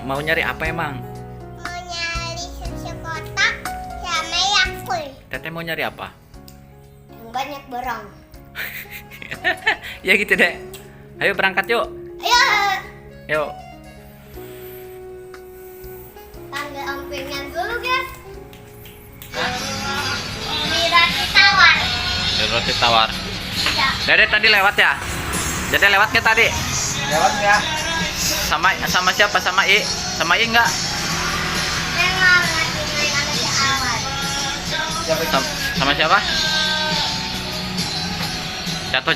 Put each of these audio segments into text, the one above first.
Mau nyari apa emang? Mau nyari susu kotak sama Yakult Teteh mau nyari apa? yang banyak berang. Ya gitu deh. Ayo berangkat yuk. Ayo, Yuk. panggil Om Pingan dulu guys. Beli roti tawar. Roti tawar. Ya. Dede tadi lewat ya? Dede lewat nggak tadi? Lewat ya? Sama siapa? Sama I? Sama I nggak? Memang lagi main sama si Awan. Siapa itu? Sama siapa? Jatuh,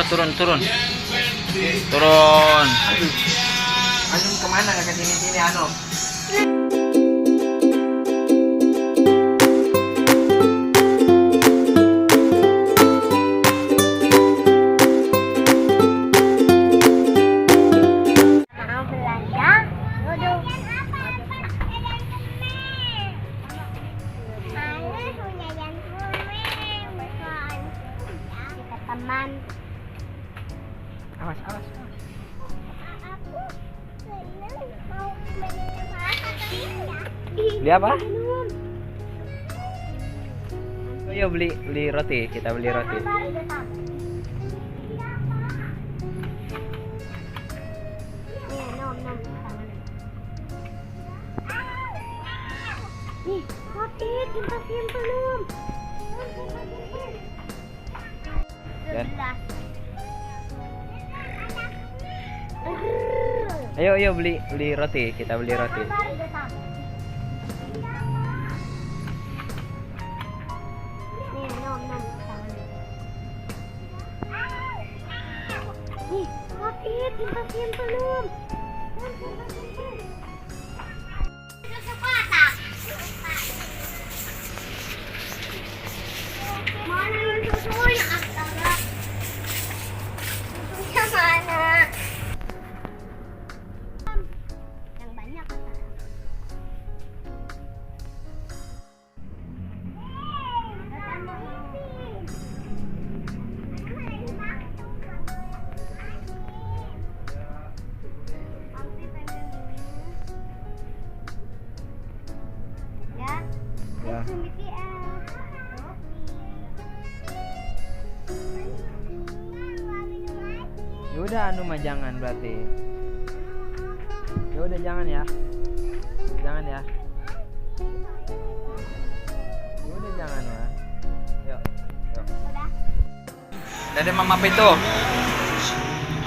turun. Turun. Anum kemana nggak ke sini Anum? Mau belanja? Duduk. Mana punya yang kuning, bukan? Kita teman. Awas. Aku seneng mau beli apa? Beli apa? Ayo beli roti. Kita beli roti. Nih, roti simpel Nom. Dan? 11. Ayo beli roti. Kita beli roti. Nih, Nom. Nih, roti simpel Nom. Susu kotak. Mana yang susunya? Astaga. Susunya mana? Yang banyak kata. Ya. Ya. Yaudah anu mah jangan berarti. Yaudah jangan ya. Yaudah jangan ya. Yuk. Dede mama apa itu?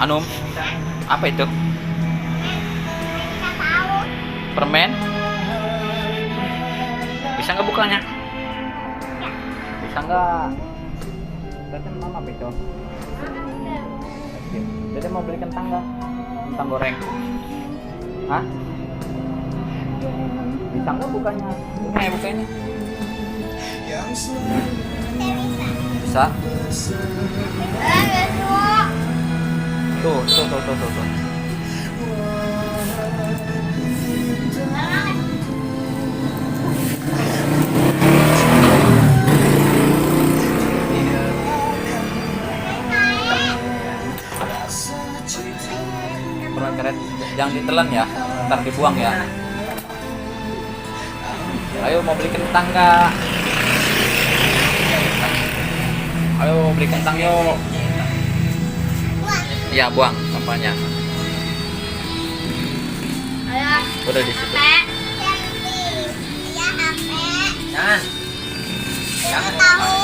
Anum. Apa itu? Permen? Bisa nggak bukanya? Bisa nggak? Dede mama apa itu? Dede mau beli kentang nggak? Kentang goreng. Hah? Bisa nggak bukanya? Bukanya. Bisa? Tuh. Permen karet jangan ditelan ya, ntar dibuang ya. Ayo mau beli kentang nggak? Ayo beli kentang yuk. Iya buang sampahnya. Udah di situ. Jangan. Tahu.